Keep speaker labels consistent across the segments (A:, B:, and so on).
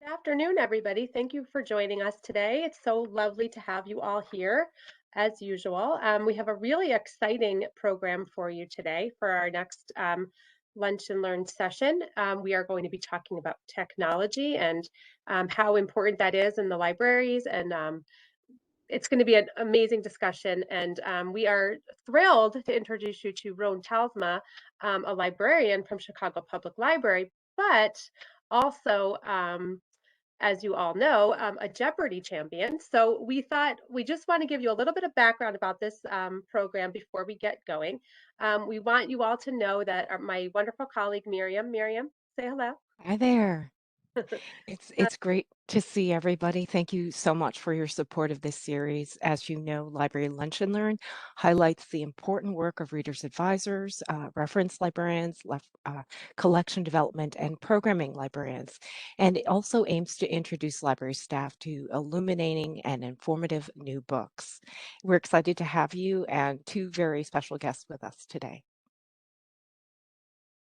A: Good afternoon, everybody. Thank you for joining us today. It's so lovely to have you all here, as usual. We have a really exciting program for you today for our next Lunch and Learn session. We are going to be talking about technology and how important that is in the libraries. And it's going to be an amazing discussion. And we are thrilled to introduce you to Rhone Talsma, a librarian from Chicago Public Library, but also as you all know, a Jeopardy champion. So we thought we just want to give you a little bit of background about this program before we get going. We want you all to know that my wonderful colleague Miriam, say hello.
B: Hi there. It's
A: Uh,
B: it's great to see everybody. Thank you so much for your support of this series. As you know, Library Lunch and Learn highlights the important work of readers advisors, reference librarians, collection development, and programming librarians. And it also aims to introduce library staff to illuminating and informative new books. We're excited to have you and two very special guests with us today.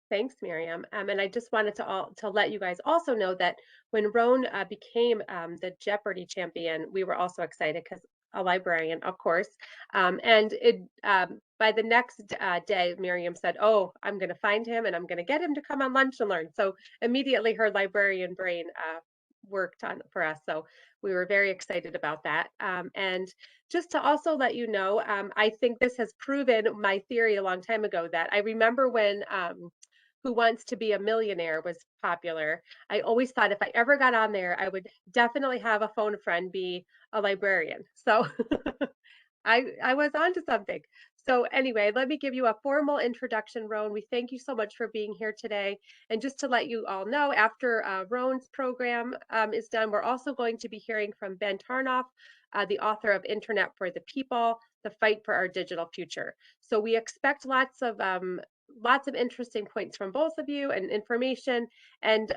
A: Thanks, Miriam. And I just wanted to let you guys also know that when Roan became the Jeopardy champion, we were also excited because a librarian, of course. And it by the next day, Miriam said, "Oh, I'm going to find him and I'm going to get him to come on Lunch and Learn." So immediately, her librarian brain worked on for us. So we were very excited about that. And just to also let you know, I think this has proven my theory a long time ago that I remember when. Who Wants to Be a Millionaire was popular. I always thought if I ever got on there, I would definitely have a phone friend be a librarian. So I was onto something. So anyway, let me give you a formal introduction, Roan. We thank you so much for being here today. And just to let you all know, after Roan's program is done, we're also going to be hearing from Ben Tarnoff, the author of Internet for the People, The Fight for Our Digital Future. So we expect lots of interesting points from both of you and information. And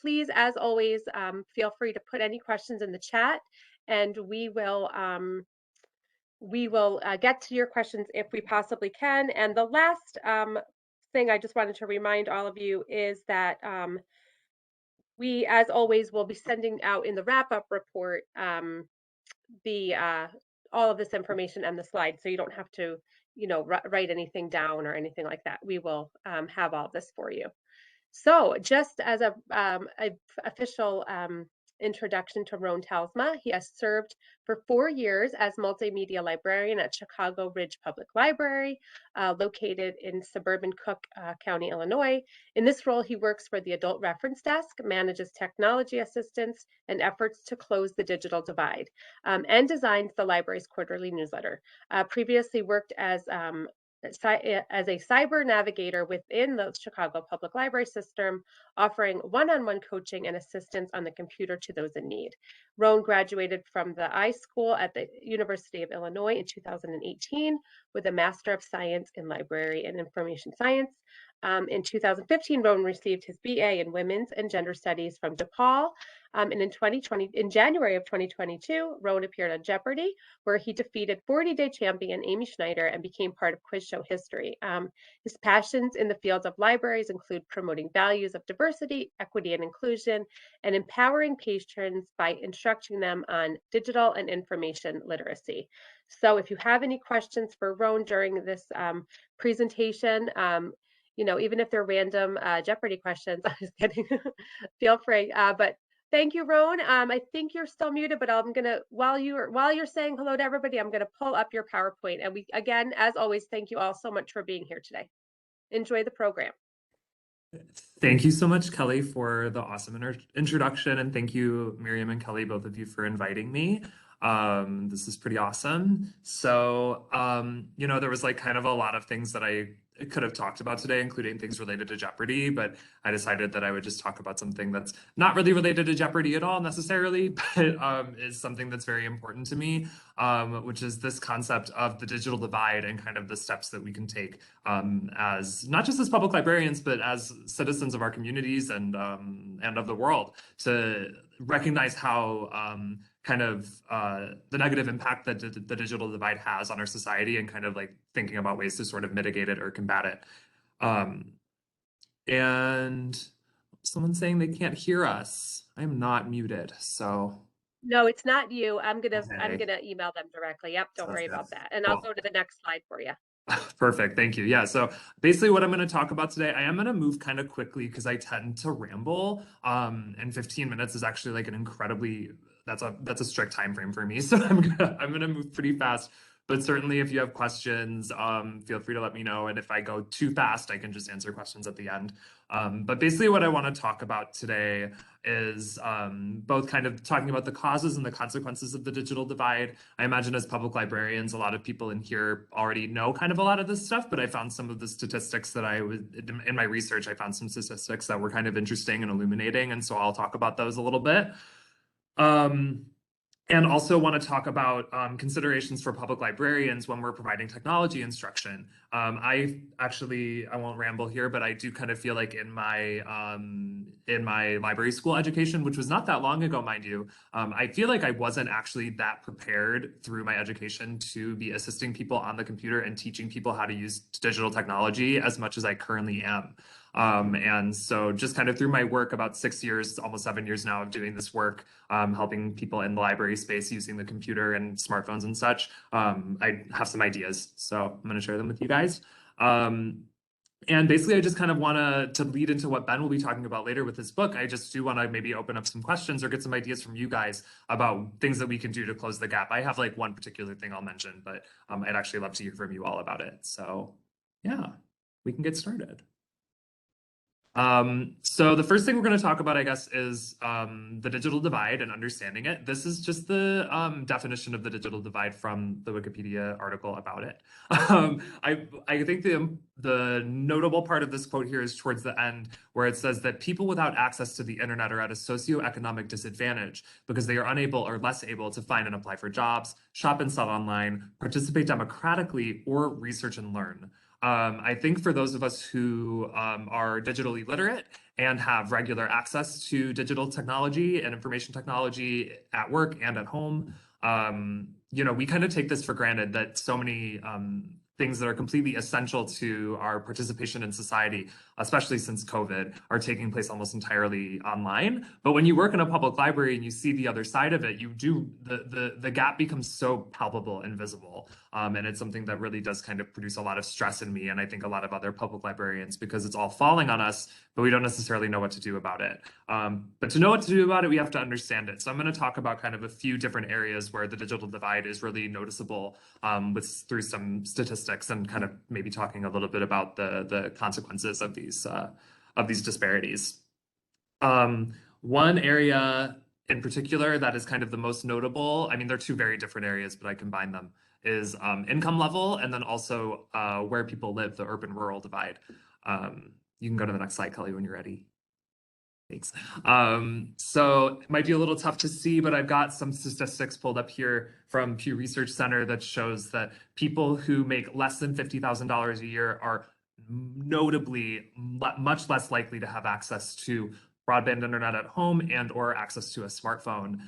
A: please, as always, feel free to put any questions in the chat, and we will get to your questions if we possibly can. And the last thing I just wanted to remind all of you is that we, as always, will be sending out in the wrap-up report the all of this information and the slides, so you don't have to, write anything down or anything like that. We will have all this for you. So, just as a official introduction to Rhone Talsma, he has served for 4 years as multimedia librarian at Chicago Ridge Public Library, located in suburban Cook County, Illinois. In this role, he works for the Adult Reference Desk, manages technology assistance and efforts to close the digital divide, and designs the library's quarterly newsletter. Previously worked as a cyber navigator within the Chicago Public Library system, offering one-on-one coaching and assistance on the computer to those in need. Roan graduated from the iSchool at the University of Illinois in 2018 with a Master of Science in Library and Information Science. In 2015, Roan received his BA in Women's and Gender Studies from DePaul. And in January of 2022, Roan appeared on Jeopardy, where he defeated 40-day champion Amy Schneider and became part of quiz show history. His passions in the fields of libraries include promoting values of diversity, equity, and inclusion, and empowering patrons by instructing them on digital and information literacy. So if you have any questions for Roan during this presentation, even if they're random Jeopardy questions, I'm just kidding, feel free. But thank you, Roan. I think you're still muted, but I'm gonna while you're saying hello to everybody, I'm gonna pull up your PowerPoint. And we again, as always, thank you all so much for being here today. Enjoy the program.
C: Thank you so much, Kelly, for the awesome introduction. And thank you, Miriam and Kelly, both of you, for inviting me. This is pretty awesome. So, there was like kind of a lot of things that I could have talked about today, including things related to Jeopardy, but I decided that I would just talk about something that's not really related to Jeopardy at all necessarily, but is something that's very important to me, which is this concept of the digital divide and kind of the steps that we can take as not just as public librarians, but as citizens of our communities and of the world to recognize how the negative impact that the digital divide has on our society and kind of like thinking about ways to sort of mitigate it or combat it. And Someone's saying they can't hear us. I'm not muted, so
A: No, it's not you. I'm
C: okay.
A: gonna email them directly. Yep, don't
C: Sounds
A: worry
C: good.
A: about that. And I'll
C: Cool.
A: go to the next slide for you.
C: Perfect. Thank you. Yeah. So basically what I'm going to talk about today, I am going to move kind of quickly because I tend to ramble. And 15 minutes is actually like an incredibly, that's a strict time frame for me. So I'm gonna move pretty fast. But certainly if you have questions, feel free to let me know. And if I go too fast, I can just answer questions at the end. But basically what I want to talk about today is both kind of talking about the causes and the consequences of the digital divide. I imagine as public librarians, a lot of people in here already know kind of a lot of this stuff, but I found some of the statistics that in my research, I found some statistics that were kind of interesting and illuminating. And so I'll talk about those a little bit. And also want to talk about considerations for public librarians when we're providing technology instruction. I won't ramble here, but I do kind of feel like in my library school education, which was not that long ago, mind you, I feel like I wasn't actually that prepared through my education to be assisting people on the computer and teaching people how to use digital technology as much as I currently am. And so just kind of through my work, about 6 years, almost 7 years now of doing this work, helping people in the library space using the computer and smartphones and such, I have some ideas. So I'm going to share them with you guys. And basically, I just kind of want to lead into what Ben will be talking about later with his book. I just do want to maybe open up some questions or get some ideas from you guys about things that we can do to close the gap. I have like one particular thing I'll mention, but I'd actually love to hear from you all about it. So yeah, we can get started. So the first thing we're going to talk about, I guess, is the digital divide and understanding it. This is just the definition of the digital divide from the Wikipedia article about it. I think the notable part of this quote here is towards the end, where it says that people without access to the internet are at a socioeconomic disadvantage because they are unable or less able to find and apply for jobs, shop and sell online, participate democratically, or research and learn. I think for those of us who are digitally literate and have regular access to digital technology and information technology at work and at home, we kind of take this for granted that so many things that are completely essential to our participation in society, especially since COVID, are taking place almost entirely online. But when you work in a public library and you see the other side of it, the gap becomes so palpable and visible. And it's something that really does kind of produce a lot of stress in me, and I think a lot of other public librarians, because it's all falling on us, but we don't necessarily know what to do about it. But to know what to do about it, we have to understand it. So I'm going to talk about kind of a few different areas where the digital divide is really noticeable through some statistics and kind of maybe talking a little bit about the consequences of these disparities. One area in particular that is kind of the most notable, I mean, they're two very different areas, but I combine them, is income level and then also where people live, the urban-rural divide. You can go to the next slide, Kelly, when you're ready. Thanks. So it might be a little tough to see, but I've got some statistics pulled up here from Pew Research Center that shows that people who make less than $50,000 a year are notably much less likely to have access to broadband internet at home and or access to a smartphone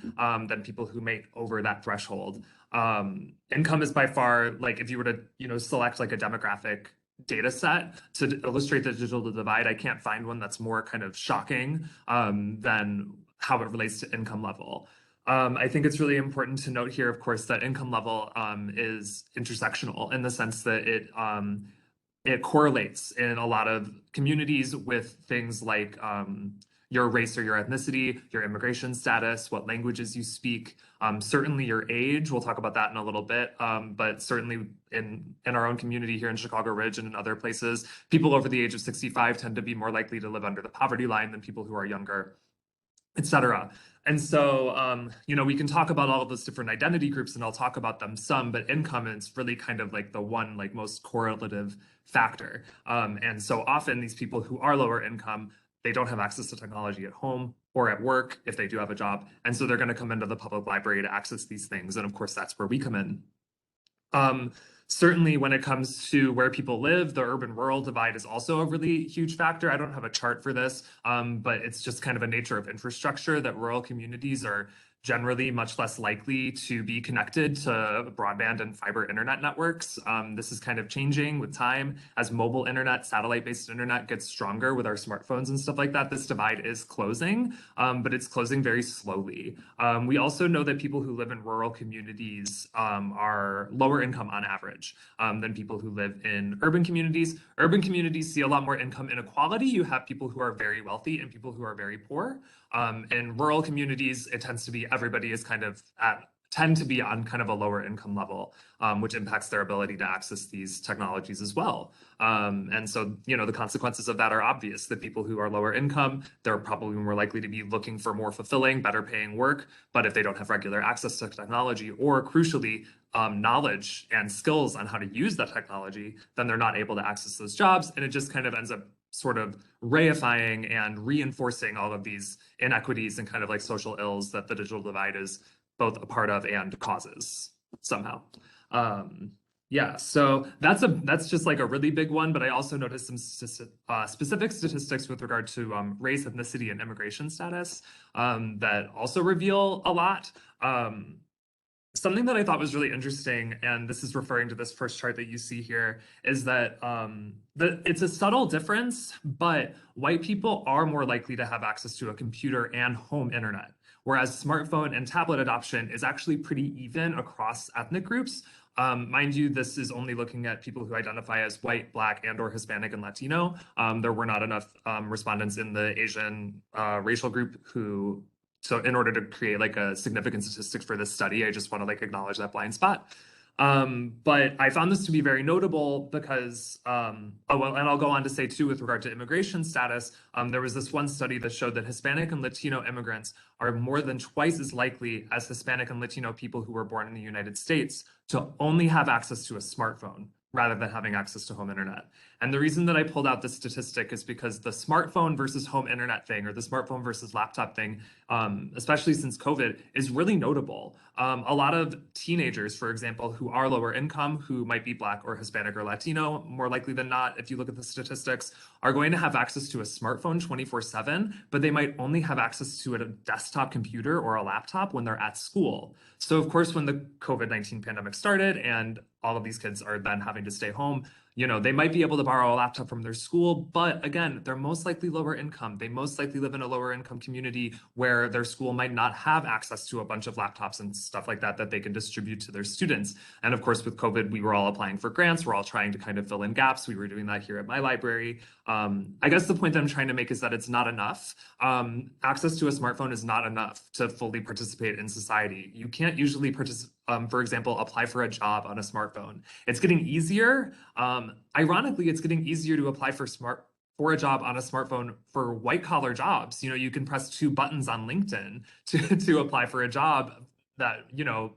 C: than people who make over that threshold. Income is by far, like if you were to, select like a demographic data set to illustrate the digital divide, I can't find one that's more kind of shocking than how it relates to income level. I think it's really important to note here, of course, that income level is intersectional in the sense that it correlates in a lot of communities with things like your race or your ethnicity, your immigration status, what languages you speak, certainly your age. We'll talk about that in a little bit, but certainly in our own community here in Chicago Ridge and in other places, people over the age of 65 tend to be more likely to live under the poverty line than people who are younger, et cetera. And so, we can talk about all of those different identity groups and I'll talk about them some, but income is really kind of like the one like most correlative factor. And so often these people who are lower income, they don't have access to technology at home or at work if they do have a job. And so they're going to come into the public library to access these things. And of course, that's where we come in. Certainly when it comes to where people live, the urban-rural divide is also a really huge factor. I don't have a chart for this, but it's just kind of a nature of infrastructure that rural communities are generally much less likely to be connected to broadband and fiber internet networks. This is kind of changing with time as mobile internet, satellite-based internet gets stronger with our smartphones and stuff like that. This divide is closing, but it's closing very slowly. We also know that people who live in rural communities are lower income on average than people who live in urban communities. Urban communities see a lot more income inequality. You have people who are very wealthy and people who are very poor. In rural communities, it tends to be everybody is kind of tend to be on kind of a lower income level, which impacts their ability to access these technologies as well. And so, you know, the consequences of that are obvious. The people who are lower income, they're probably more likely to be looking for more fulfilling, better paying work. But if they don't have regular access to technology, or crucially, knowledge and skills on how to use that technology, then they're not able to access those jobs. And it just kind of ends up sort of reifying and reinforcing all of these inequities and kind of like social ills that the digital divide is both a part of and causes somehow. Yeah, so that's just like a really big one, but I also noticed some specific statistics with regard to race, ethnicity, and immigration status that also reveal a lot. Something that I thought was really interesting, and this is referring to this first chart that you see here, is that it's a subtle difference, but white people are more likely to have access to a computer and home internet, whereas smartphone and tablet adoption is actually pretty even across ethnic groups. Mind you, this is only looking at people who identify as white, Black, and or Hispanic and Latino. There were not enough respondents in the Asian racial group who, so in order to create like a significant statistics for this study, I just want to like acknowledge that blind spot. But I found this to be very notable because, and I'll go on to say too, with regard to immigration status, there was this one study that showed that Hispanic and Latino immigrants are more than twice as likely as Hispanic and Latino people who were born in the United States to only have access to a smartphone rather than having access to home internet. And the reason that I pulled out this statistic is because the smartphone versus home internet thing, or the smartphone versus laptop thing, especially since COVID, is really notable. A lot of teenagers, for example, who are lower income, who might be Black or Hispanic or Latino, more likely than not, if you look at the statistics, are going to have access to a smartphone 24/7, but they might only have access to a desktop computer or a laptop when they're at school. So of course, when the COVID-19 pandemic started and all of these kids are then having to stay home, you know, they might be able to borrow a laptop from their school, but again, they're most likely lower income. They most likely live in a lower income community where their school might not have access to a bunch of laptops and stuff like that that they can distribute to their students. And of course, with COVID, we were all applying for grants. We're all trying to kind of fill in gaps. We were doing that here at my library. I guess the point that I'm trying to make is that it's not enough. Access to a smartphone is not enough to fully participate in society. You can't usually for example, apply for a job on a smartphone. It's getting easier. Ironically, it's getting easier to apply for a job on a smartphone for white collar jobs. You know, you can press 2 buttons on LinkedIn to apply for a job that, you know,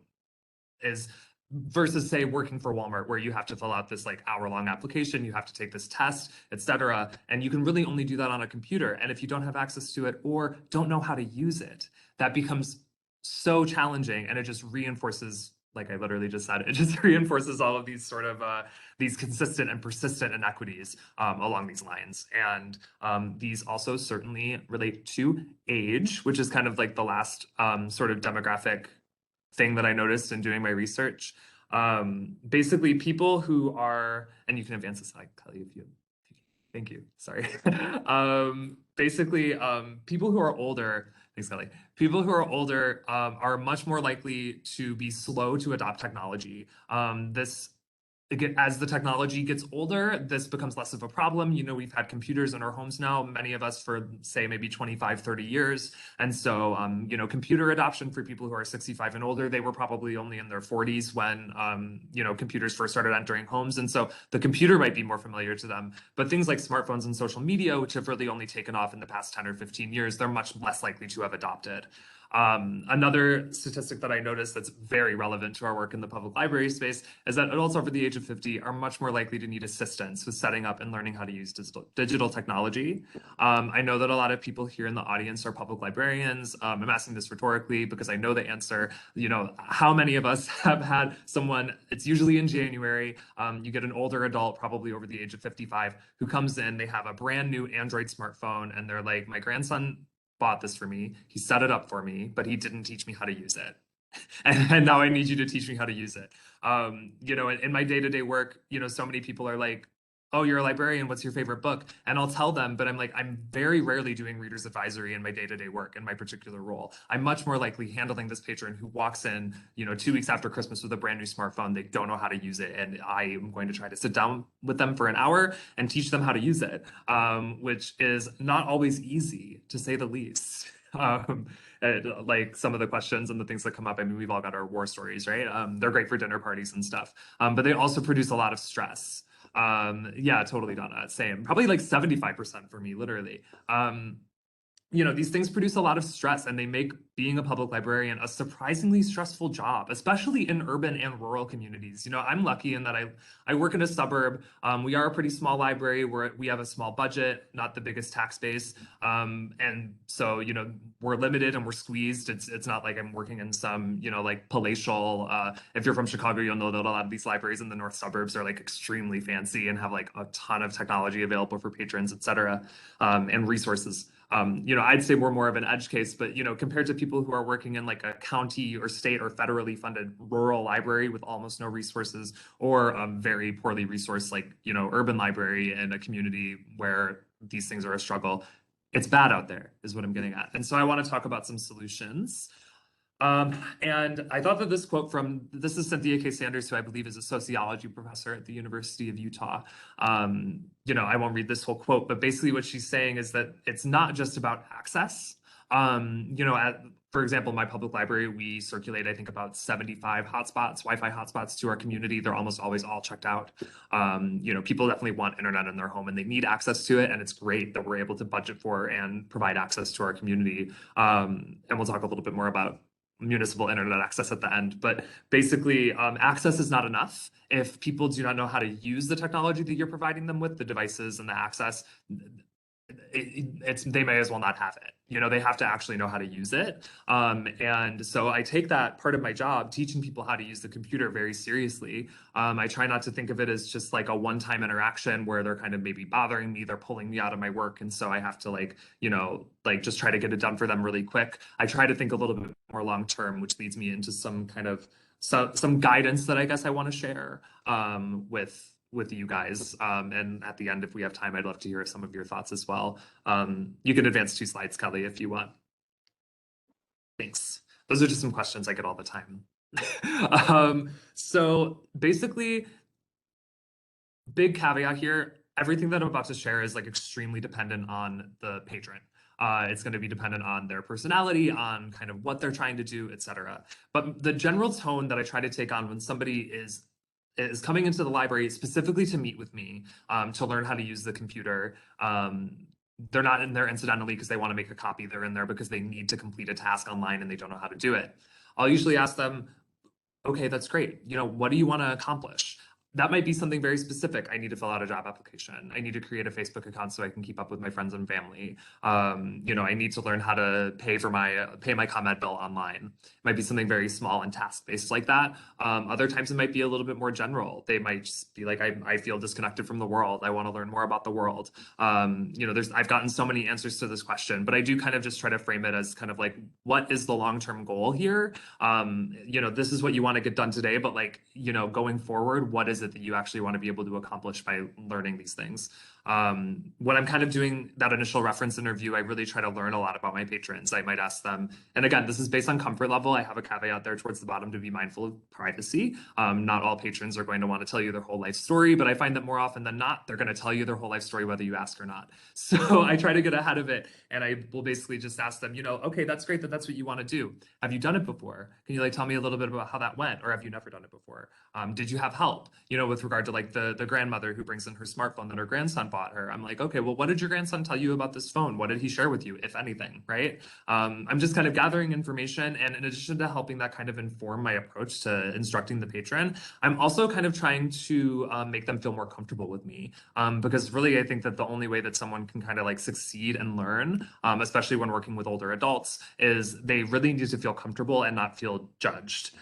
C: is versus say working for Walmart, where you have to fill out this like hour-long application, you have to take this test, etc. And you can really only do that on a computer. And if you don't have access to it or don't know how to use it, that becomes so challenging, and it just reinforces, like I literally just said, it just reinforces all of these sort of these consistent and persistent inequities along these lines. And these also certainly relate to age, which is kind of like the last sort of demographic thing that I noticed in doing my research. Basically, people who are, and you can advance this slide, Kelly, if you. Thank you. Sorry. Basically, people who are older, thanks, Kelly. People who are older are much more likely to be slow to adopt technology. As the technology gets older, this becomes less of a problem. You know, we've had computers in our homes now, many of us for say maybe 25, 30 years. And so, you know, computer adoption for people who are 65 and older, they were probably only in their 40s when, you know, computers first started entering homes. And so the computer might be more familiar to them. But things like smartphones and social media, which have really only taken off in the past 10 or 15 years, they're much less likely to have adopted. Another statistic that I noticed that's very relevant to our work in the public library space is that adults over the age of 50 are much more likely to need assistance with setting up and learning how to use digital technology. I know that a lot of people here in the audience are public librarians. I'm asking this rhetorically because I know the answer. You know, how many of us have had someone, it's usually in January, you get an older adult, probably over the age of 55, who comes in, they have a brand new Android smartphone, and they're like, my grandson bought this for me. He set it up for me, but he didn't teach me how to use it. And now I need you to teach me how to use it. You know, in my day-to-day work, you know, so many people are like, oh, you're a librarian, what's your favorite book? And I'll tell them, but I'm like, I'm very rarely doing reader's advisory in my day-to-day work in my particular role. I'm much more likely handling this patron who walks in, you know, 2 weeks after Christmas with a brand new smartphone. They don't know how to use it. And I am going to try to sit down with them for an hour and teach them how to use it, which is not always easy, to say the least. Like some of the questions and the things that come up. I mean, we've all got our war stories, right? They're great for dinner parties and stuff, but they also produce a lot of stress. Yeah, totally, Donna. Same. Probably like 75% for me, literally. You know, these things produce a lot of stress, and they make being a public librarian a surprisingly stressful job, especially in urban and rural communities. You know, I'm lucky in that I work in a suburb. We are a pretty small library where we have a small budget, not the biggest tax base. And so, you know, we're limited and we're squeezed. It's not like I'm working in some, you know, like palatial, if you're from Chicago, you'll know that a lot of these libraries in the north suburbs are like extremely fancy and have like a ton of technology available for patrons, et cetera, and resources. You know, I'd say we're more of an edge case, but, you know, compared to people who are working in like a county or state or federally funded rural library with almost no resources, or a very poorly resourced, like, you know, urban library in a community where these things are a struggle, it's bad out there, is what I'm getting at. And so I want to talk about some solutions. And I thought that this quote this is Cynthia K. Sanders, who I believe is a sociology professor at the University of Utah. You know, I won't read this whole quote, but basically what she's saying is that it's not just about access. You know, for example, my public library, we circulate, I think, about 75 hotspots, Wi-Fi hotspots to our community. They're almost always all checked out. You know, people definitely want internet in their home and they need access to it. And it's great that we're able to budget for and provide access to our community. And we'll talk a little bit more about municipal internet access at the end, but basically access is not enough. If people do not know how to use the technology that you're providing them with, the devices and the access, they may as well not have it. You know, they have to actually know how to use it. And so I take that part of my job, teaching people how to use the computer, very seriously. I try not to think of it as just like a one-time interaction where they're kind of maybe bothering me, they're pulling me out of my work. And so I have to like, you know, like just try to get it done for them really quick. I try to think a little bit more long-term, which leads me into some kind of some guidance that I guess I want to share with you guys. And at the end, if we have time, I'd love to hear some of your thoughts as well. You can advance 2 slides, Kelly, if you want. Thanks. Those are just some questions I get all the time. So basically, big caveat here, everything that I'm about to share is like extremely dependent on the patron. It's going to be dependent on their personality, on kind of what they're trying to do, etc. But the general tone that I try to take on when somebody is coming into the library specifically to meet with me, to learn how to use the computer. They're not in there incidentally because they want to make a copy. They're in there because they need to complete a task online and they don't know how to do it. I'll usually ask them, okay, that's great. You know, what do you want to accomplish? That might be something very specific. I need to fill out a job application. I need to create a Facebook account so I can keep up with my friends and family. You know, I need to learn how to pay my ComEd bill online. It might be something very small and task-based like that. Other times it might be a little bit more general. They might just be like, I feel disconnected from the world. I want to learn more about the world. You know, I've gotten so many answers to this question, but I do kind of just try to frame it as kind of like, what is the long-term goal here? You know, this is what you want to get done today, but like, you know, going forward, what is it that you actually want to be able to accomplish by learning these things? When I'm kind of doing that initial reference interview, I really try to learn a lot about my patrons. I might ask them, and again, this is based on comfort level. I have a caveat there towards the bottom to be mindful of privacy. Not all patrons are going to want to tell you their whole life story, but I find that more often than not, they're going to tell you their whole life story whether you ask or not. So I try to get ahead of it, and I will basically just ask them, you know, okay, that's great that that's what you want to do. Have you done it before? Can you like tell me a little bit about how that went, or have you never done it before? Did you have help? You know, with regard to like the grandmother who brings in her smartphone that her grandson bought her. I'm like, okay, well, what did your grandson tell you about this phone? What did he share with you, if anything, right? I'm just kind of gathering information, and in addition to helping that kind of inform my approach to instructing the patron, I'm also kind of trying to make them feel more comfortable with me, because really I think that the only way that someone can kind of like succeed and learn, especially when working with older adults, is they really need to feel comfortable and not feel judged.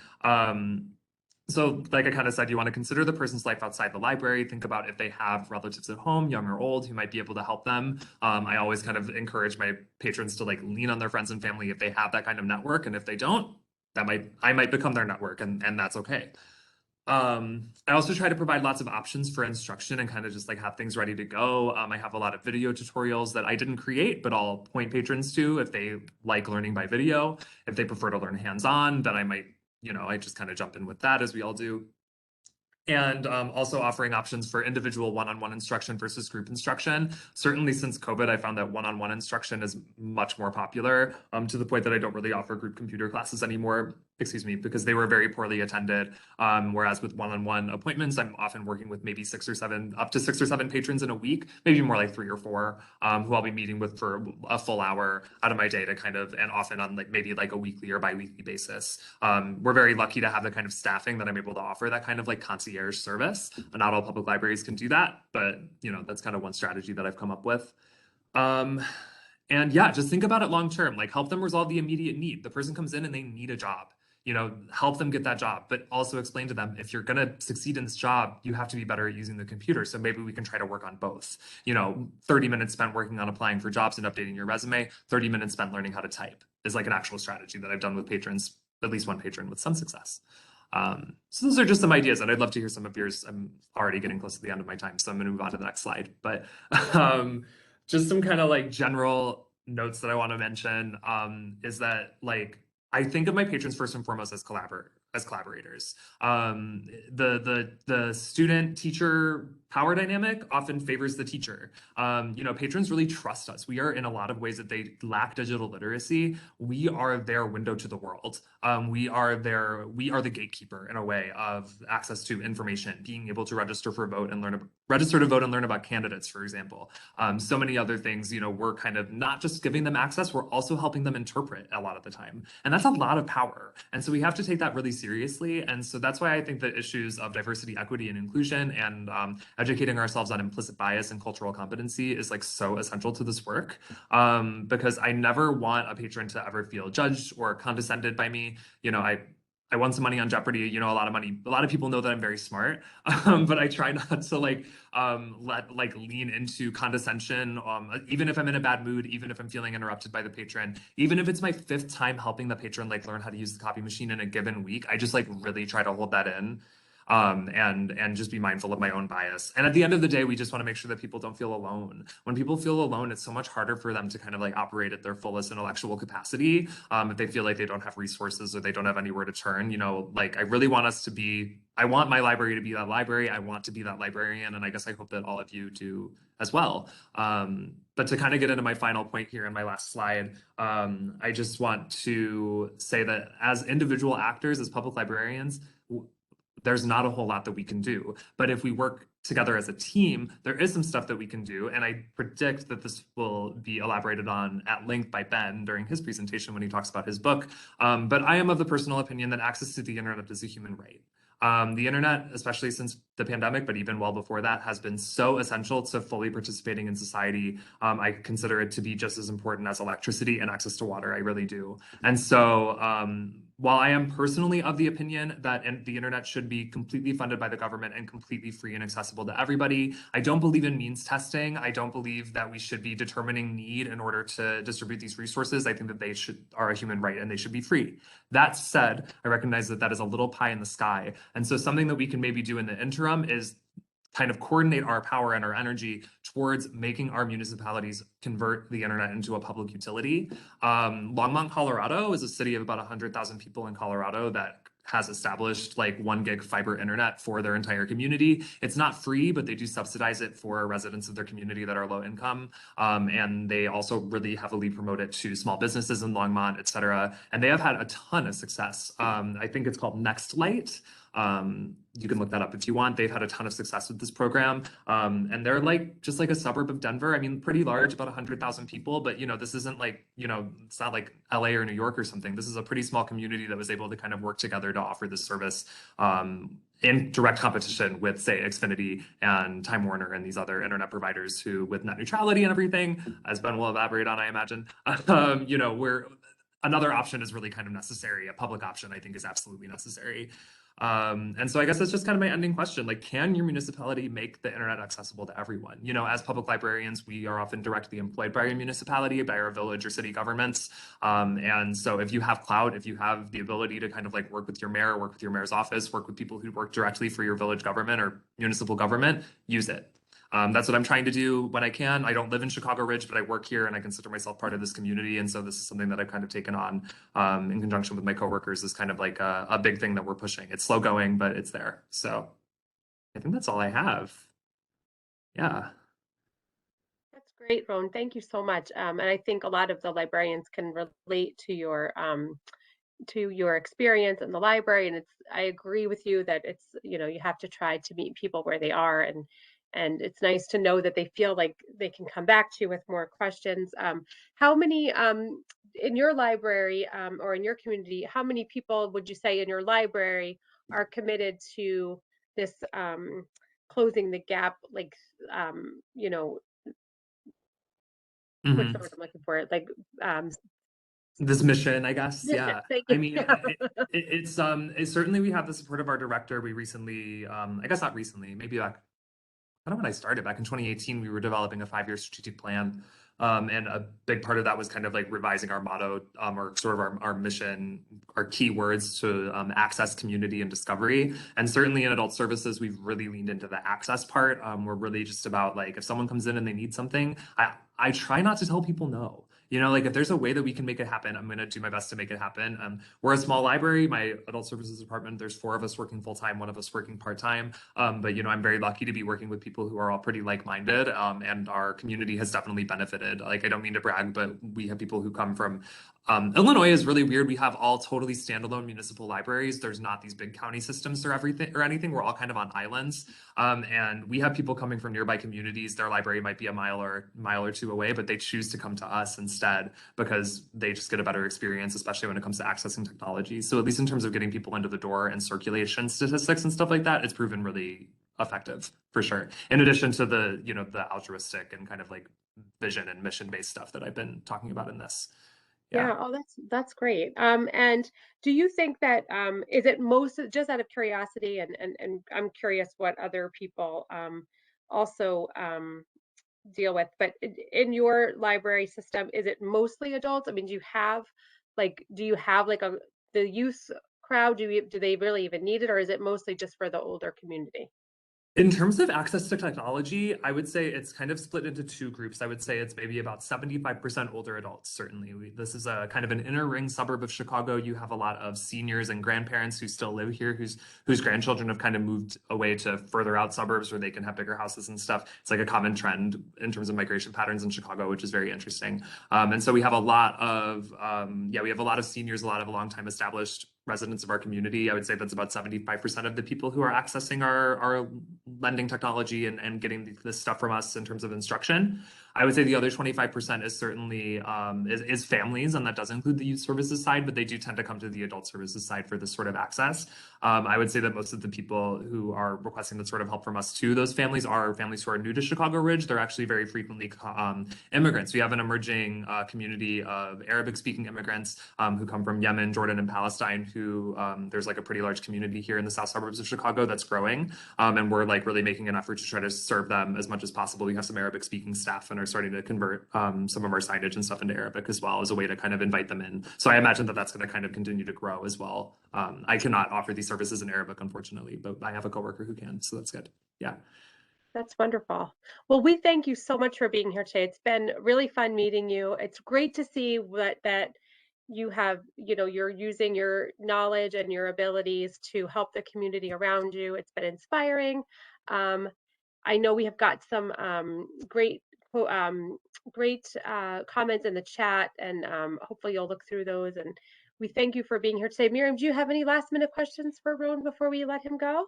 C: So like I kind of said, you want to consider the person's life outside the library. Think about if they have relatives at home, young or old, who might be able to help them. I always kind of encourage my patrons to like lean on their friends and family if they have that kind of network. And if they don't, I might become their network, and that's okay. I also try to provide lots of options for instruction and kind of just like have things ready to go. I have a lot of video tutorials that I didn't create, but I'll point patrons to if they like learning by video. If they prefer to learn hands-on, then I might, I just kind of jump in with that, as we all do. And also offering options for individual one-on-one instruction versus group instruction. Certainly since COVID, I found that one-on-one instruction is much more popular, to the point that I don't really offer group computer classes anymore, because they were very poorly attended. Whereas with one-on-one appointments, I'm often working with maybe up to six or seven patrons in a week, maybe more like 3 or 4, who I'll be meeting with for a full hour out of my day to kind of, and often on like maybe like a weekly or bi-weekly basis. We're very lucky to have the kind of staffing that I'm able to offer that kind of like concierge service. Not all public libraries can do that, but that's kind of one strategy that I've come up with. And yeah, just think about it long term, like help them resolve the immediate need. The person comes in and they need a job, help them get that job, but also explain to them, if you're going to succeed in this job, you have to be better at using the computer. So maybe we can try to work on both. 30 minutes spent working on applying for jobs and updating your resume, 30 minutes spent learning how to type is like an actual strategy that I've done with patrons, at least one patron with some success. So those are just some ideas, and I'd love to hear some of yours. I'm already getting close to the end of my time, so I'm going to move on to the next slide. But just some kind of like general notes that I want to mention is that like I think of my patrons first and foremost as collaborators. The student teacher power dynamic often favors the teacher. Patrons really trust us. We are, in a lot of ways that they lack digital literacy, we are their window to the world. We are the gatekeeper in a way of access to information, being able to register to vote and learn about candidates, for example. So many other things, we're kind of not just giving them access, we're also helping them interpret a lot of the time. And that's a lot of power. And so we have to take that really seriously. And so that's why I think that issues of diversity, equity, and inclusion, and educating ourselves on implicit bias and cultural competency is like so essential to this work, because I never want a patron to ever feel judged or condescended by me. I won some money on Jeopardy, a lot of money. A lot of people know that I'm very smart, but I try not to lean into condescension, even if I'm in a bad mood, even if I'm feeling interrupted by the patron, even if it's my 5th time helping the patron learn how to use the copy machine in a given week. I just really try to hold that in. And just be mindful of my own bias. And at the end of the day, we just want to make sure that people don't feel alone. When people feel alone, it's so much harder for them to kind of operate at their fullest intellectual capacity. If they feel like they don't have resources or they don't have anywhere to turn, I really want us to be, I want my library to be that library. I want to be that librarian. And I guess I hope that all of you do as well. But to kind of get into my final point here in my last slide, I just want to say that as individual actors, as public librarians, there's not a whole lot that we can do. But if we work together as a team, there is some stuff that we can do. And I predict that this will be elaborated on at length by Ben during his presentation when he talks about his book. But I am of the personal opinion that access to the internet is a human right. The internet, especially since the pandemic, but even well before that, has been so essential to fully participating in society. I consider it to be just as important as electricity and access to water. I really do. And so while I am personally of the opinion that the internet should be completely funded by the government and completely free and accessible to everybody, I don't believe in means testing. I don't believe that we should be determining need in order to distribute these resources. I think that they are a human right and they should be free. That said, I recognize that that is a little pie in the sky. And so something that we can maybe do in the interim is kind of coordinate our power and our energy towards making our municipalities convert the internet into a public utility. Longmont, Colorado is a city of about 100,000 people in Colorado that has established 1 gig fiber internet for their entire community. It's not free, but they do subsidize it for residents of their community that are low income. And they also really heavily promote it to small businesses in Longmont, et cetera. And they have had a ton of success. I think it's called NextLight. You can look that up if you want. They've had a ton of success with this program. And they're just like a suburb of Denver. I mean, pretty large, about 100,000 people, but this isn't it's not like LA or New York or something. This is a pretty small community that was able to kind of work together to offer this service in direct competition with, say, Xfinity and Time Warner and these other internet providers who, with net neutrality and everything, as Ben will elaborate on, I imagine, another option is really kind of necessary. A public option, I think, is absolutely necessary. And so I guess that's just kind of my ending question. Like, can your municipality make the internet accessible to everyone? You know, as public librarians, we are often directly employed by our municipality, by our village or city governments. And so if you have clout, if you have the ability to kind of like work with your mayor, work with your mayor's office, work with people who work directly for your village government or municipal government, use it. That's what I'm trying to do when I can. I don't live in Chicago Ridge, but I work here and I consider myself part of this community. And so this is something that I've kind of taken on in conjunction with my coworkers is kind of like a big thing that we're pushing. It's slow going, but it's there. So I think that's all I have. Yeah.
A: That's great, Rhone. Thank you so much. And I think a lot of the librarians can relate to your experience in the library. And I agree with you that it's, you have to try to meet people where they are, and it's nice to know that they feel like they can come back to you with more questions. How many in your library or in your community, how many people would you say in your library are committed to this closing the gap, like you know, what's the
C: Mhm.
A: word I'm looking for? Like
C: This mission, I guess.
A: mission.
C: Yeah.
A: Thank
C: I
A: you.
C: mean, it's certainly we have the support of our director. We recently, I guess not recently, maybe back kind of when I started back in 2018, we were developing a 5-year strategic plan. And a big part of that was kind of like revising our motto or sort of our mission, our key words to access, community, and discovery. And certainly in adult services, we've really leaned into the access part. We're really just about like if someone comes in and they need something, I try not to tell people no. You know, like if there's a way that we can make it happen, I'm going to do my best to make it happen. We're a small library. My adult services department, there's 4 of us working full time, 1 of us working part time. But you know, I'm very lucky to be working with people who are all pretty like-minded, and our community has definitely benefited. Like, I don't mean to brag, but we have people who come from Illinois is really weird. We have all totally standalone municipal libraries. There's not these big county systems or everything or anything. We're all kind of on islands. And we have people coming from nearby communities. Their library might be a mile or 2 away, but they choose to come to us instead because they just get a better experience, especially when it comes to accessing technology. So at least in terms of getting people into the door and circulation statistics and stuff like that, it's proven really effective for sure. In addition to the, you know, the altruistic and kind of like vision and mission-based stuff that I've been talking about in this. Yeah.
A: Yeah, oh, that's great. And do you think that is it most just out of curiosity, and I'm curious what other people also deal with, but in your library system, is it mostly adults? I mean, do you have like the youth crowd? Do they really even need it, or is it mostly just for the older community?
C: In terms of access to technology, I would say it's kind of split into 2 groups. I would say it's maybe about 75% older adults, certainly. This is a kind of an inner ring suburb of Chicago. You have a lot of seniors and grandparents who still live here, whose grandchildren have kind of moved away to further out suburbs where they can have bigger houses and stuff. It's like a common trend in terms of migration patterns in Chicago, which is very interesting. And so we have a lot of, we have a lot of seniors, a lot of long time established residents of our community. I would say that's about 75% of the people who are accessing our lending technology and getting this stuff from us in terms of instruction. I would say the other 25% is certainly is families, and that does include the youth services side, but they do tend to come to the adult services side for this sort of access. I would say that most of the people who are requesting that sort of help from us too, those families are families who are new to Chicago Ridge. They're actually very frequently immigrants. We have an emerging community of Arabic-speaking immigrants who come from Yemen, Jordan, and Palestine, who there's like a pretty large community here in the south suburbs of Chicago that's growing. And we're like really making an effort to try to serve them as much as possible. We have some Arabic-speaking staff and are starting to convert some of our signage and stuff into Arabic as well as a way to kind of invite them in. So I imagine that that's going to kind of continue to grow as well. I cannot offer these services in Arabic, unfortunately, but I have a coworker who can, so that's good. Yeah.
A: That's wonderful. Well, we thank you so much for being here today. It's been really fun meeting you. It's great to see that you have, you're using your knowledge and your abilities to help the community around you. It's been inspiring. Um, I know we have got some great comments in the chat, and hopefully you'll look through those. And we thank you for being here today. Miriam, do you have any last minute questions for Rhone before we let him go?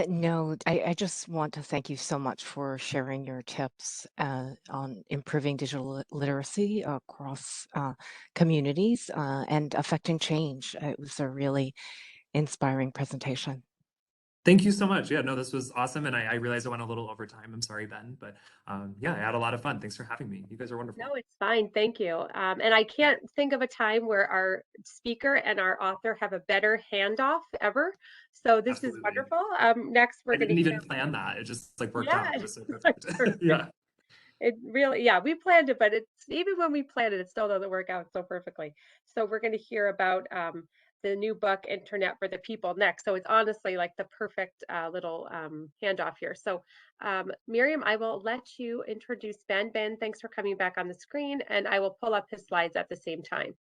B: No, I just want to thank you so much for sharing your tips on improving digital literacy across communities and affecting change. It was a really inspiring presentation.
C: Thank you so much. Yeah, no, this was awesome. And I realized I went a little over time. I'm sorry, Ben, but yeah, I had a lot of fun. Thanks for having me. You guys are wonderful.
A: No, it's fine. Thank you. And I can't think of a time where our speaker and our author have a better handoff ever. So this is
C: Absolutely.
A: wonderful. Next, we're
C: I
A: going to
C: didn't
A: hear.
C: even plan that. It just like worked
A: Yeah,
C: out. It was so
A: that's
C: perfect.
A: perfect.
C: Yeah.
A: It really, yeah, we planned it, but it's even when we planned it, it still doesn't work out so perfectly. So we're going to hear about the new book, Internet for the People, next. So it's honestly like the perfect little handoff here. So Miriam, I will let you introduce Ben. Ben, thanks for coming back on the screen, and I will pull up his slides at the same time.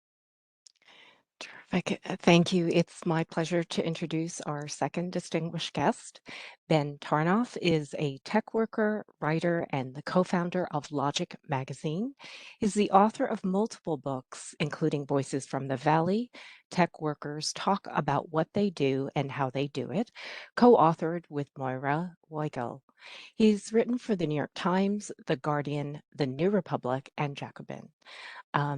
B: Terrific. Thank you. It's my pleasure to introduce our second distinguished guest. Ben Tarnoff is a tech worker, writer, and the co-founder of Logic magazine. He's the author of multiple books, including Voices from the Valley, Tech Workers Talk About What They Do and How They Do It, co-authored with Moira Weigel. He's written for the New York Times, The Guardian, The New Republic, and Jacobin.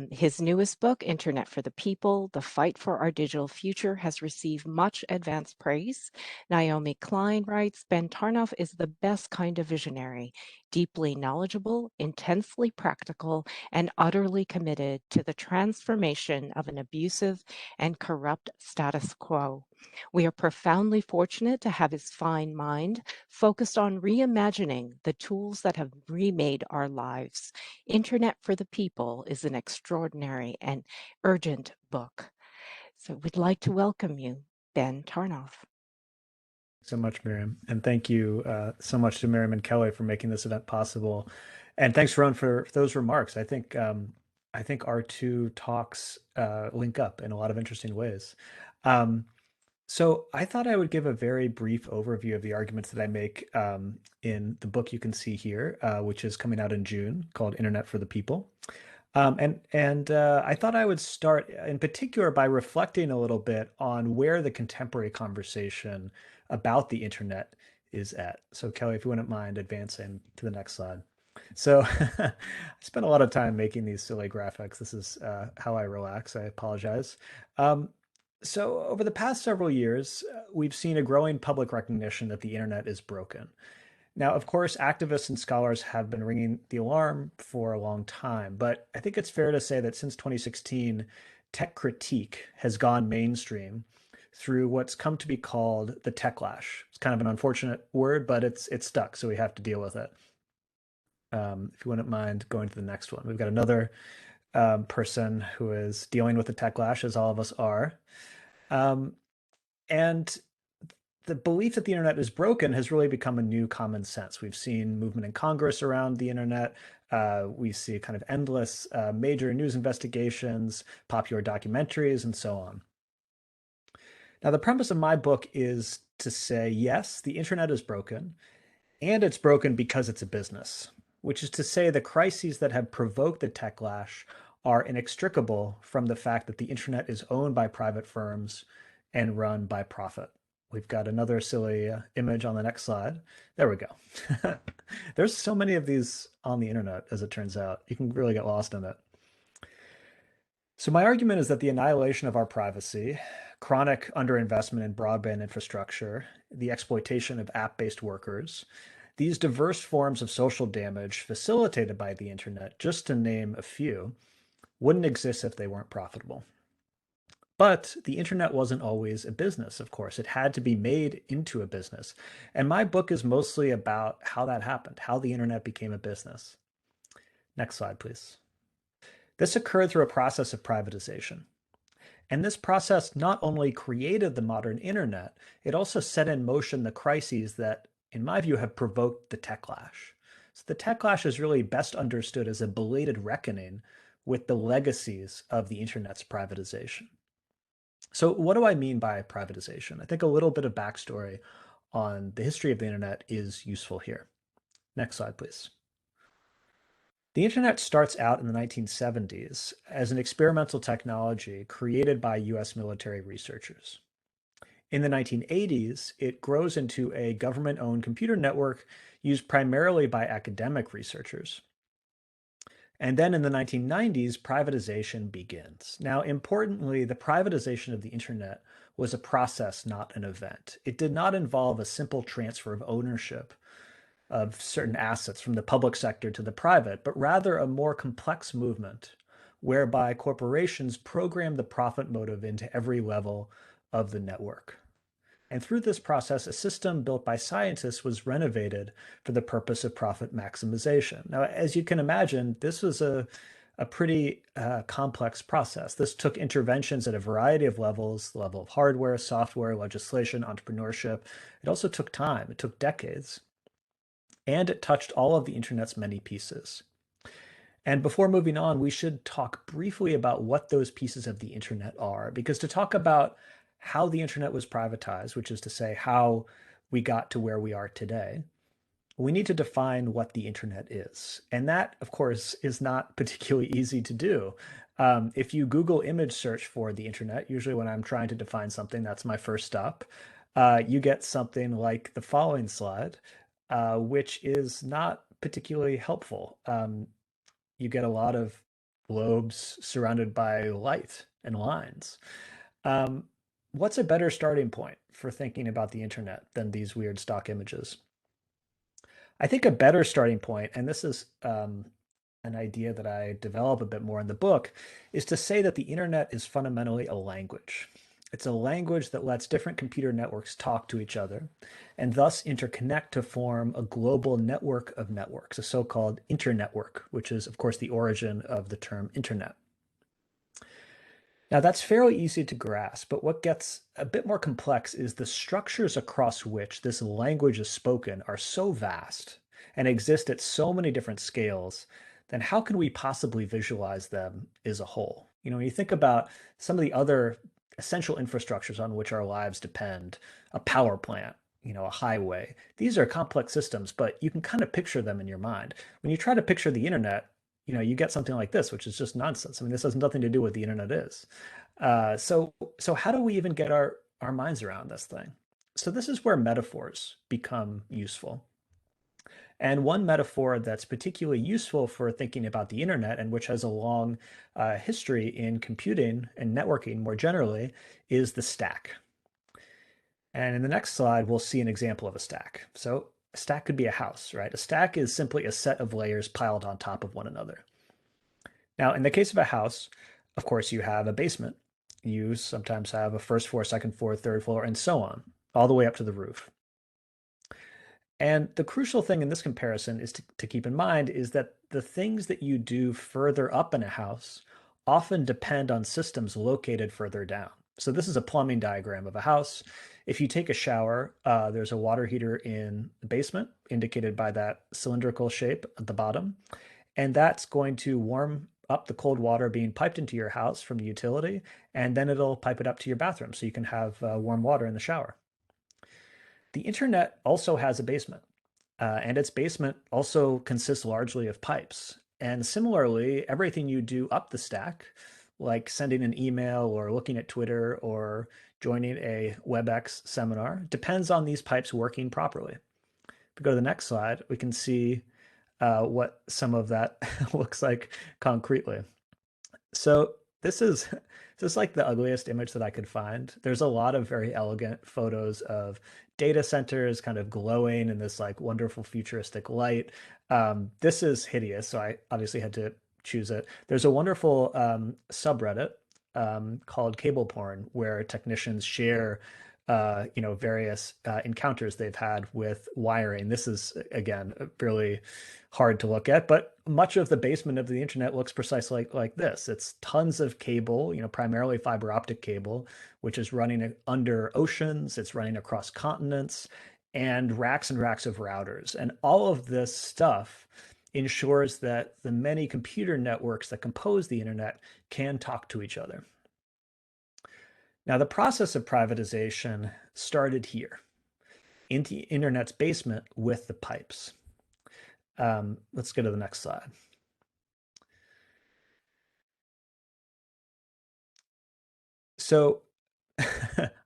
B: His newest book, Internet for the People, The Fight for Our Digital Future, has received much advanced praise. Naomi Klein writes, Ben Tarnoff is the best kind of visionary, deeply knowledgeable, intensely practical, and utterly committed to the transformation of an abusive and corrupt status quo. We are profoundly fortunate to have his fine mind focused on reimagining the tools that have remade our lives. Internet for the People is an extraordinary and urgent book. So we'd like to welcome you, Ben Tarnoff.
D: So much, Miriam. And thank you so much to Miriam and Kelly for making this event possible. And thanks, Rhone, for those remarks. I think our two talks link up in a lot of interesting ways. So I thought I would give a very brief overview of the arguments that I make in the book you can see here, which is coming out in June, called Internet for the People. And I thought I would start in particular by reflecting a little bit on where the contemporary conversation about the internet is at. So Kelly, if you wouldn't mind advancing to the next slide. So I spent a lot of time making these silly graphics. This is how I relax. I apologize. So over the past several years, we've seen a growing public recognition that the internet is broken. Now, of course, activists and scholars have been ringing the alarm for a long time, but I think it's fair to say that since 2016, tech critique has gone mainstream through what's come to be called the techlash. It's kind of an unfortunate word, but it's stuck, so we have to deal with it. If you wouldn't mind going to the next one, we've got another person who is dealing with the techlash, as all of us are. And the belief that the internet is broken has really become a new common sense. We've seen movement in Congress around the internet. We see kind of endless major news investigations, popular documentaries, and so on. Now, the premise of my book is to say, yes, the internet is broken, and it's broken because it's a business, which is to say the crises that have provoked the techlash are inextricable from the fact that the internet is owned by private firms and run by profit. We've got another silly image on the next slide. There we go. There's so many of these on the internet, as it turns out. You can really get lost in it. So my argument is that the annihilation of our privacy, chronic underinvestment in broadband infrastructure, the exploitation of app-based workers, these diverse forms of social damage facilitated by the internet, just to name a few, wouldn't exist if they weren't profitable. But the internet wasn't always a business, of course. It had to be made into a business. And my book is mostly about how that happened, how the internet became a business. Next slide, please. This occurred through a process of privatization. And this process not only created the modern internet, it also set in motion the crises that, in my view, have provoked the techlash. So the techlash is really best understood as a belated reckoning with the legacies of the internet's privatization. So what do I mean by privatization? I think a little bit of backstory on the history of the internet is useful here. Next slide, please. The internet starts out in the 1970s as an experimental technology created by US military researchers. In the 1980s, it grows into a government-owned computer network used primarily by academic researchers. And then in the 1990s, privatization begins. Now, importantly, the privatization of the internet was a process, not an event. It did not involve a simple transfer of ownership of certain assets from the public sector to the private, but rather a more complex movement whereby corporations program the profit motive into every level of the network. And through this process, a system built by scientists was renovated for the purpose of profit maximization. Now, as you can imagine, this was a pretty complex process. This took interventions at a variety of levels, the level of hardware, software, legislation, entrepreneurship. It also took time. It took decades. And it touched all of the internet's many pieces. And before moving on, we should talk briefly about what those pieces of the internet are, because to talk about how the internet was privatized, which is to say how we got to where we are today, we need to define what the internet is. And that, of course, is not particularly easy to do. If you Google image search for the internet, usually when I'm trying to define something, that's my first stop, you get something like the following slide, which is not particularly helpful. You get a lot of globes surrounded by light and lines. Um, what's a better starting point for thinking about the internet than these weird stock images? I think a better starting point, and this is an idea that I develop a bit more in the book, is to say that the internet is fundamentally a language. It's a language that lets different computer networks talk to each other and thus interconnect to form a global network of networks, a so-called internetwork, which is, of course, the origin of the term internet. Now, that's fairly easy to grasp, but what gets a bit more complex is the structures across which this language is spoken are so vast and exist at so many different scales, then how can we possibly visualize them as a whole? You know, when you think about some of the other essential infrastructures on which our lives depend, a power plant, you know, a highway, these are complex systems, but you can kind of picture them in your mind. When you try to picture the internet, you know, you get something like this, which is just nonsense. I mean, this has nothing to do with what the internet is. So how do we even get our minds around this thing? So this is where metaphors become useful. And one metaphor that's particularly useful for thinking about the internet and which has a long history in computing and networking more generally is the stack. And in the next slide, we'll see an example of a stack. So a stack could be a house, right? A stack is simply a set of layers piled on top of one another. Now, in the case of a house, of course, you have a basement. You sometimes have a first floor, second floor, third floor, and so on, all the way up to the roof. And the crucial thing in this comparison is to keep in mind is that the things that you do further up in a house often depend on systems located further down. So this is a plumbing diagram of a house. If you take a shower, there's a water heater in the basement, indicated by that cylindrical shape at the bottom. And that's going to warm up the cold water being piped into your house from the utility, and then it'll pipe it up to your bathroom so you can have warm water in the shower. The internet also has a basement, and its basement also consists largely of pipes. And similarly, everything you do up the stack, like sending an email or looking at Twitter or joining a WebEx seminar, depends on these pipes working properly. If we go to the next slide, we can see what some of that looks like concretely. So this is like the ugliest image that I could find. There's a lot of very elegant photos of data centers kind of glowing in this like wonderful futuristic light. This is hideous, so I obviously had to choose it. There's a wonderful subreddit called Cable Porn where technicians share you know, various encounters they've had with wiring. This is, again, fairly hard to look at, but much of the basement of the internet looks precisely like this. It's tons of cable, you know, primarily fiber optic cable, which is running under oceans, it's running across continents, and racks of routers. And all of this stuff ensures that the many computer networks that compose the internet can talk to each other. Now, the process of privatization started here in the internet's basement with the pipes. Let's go to the next slide. So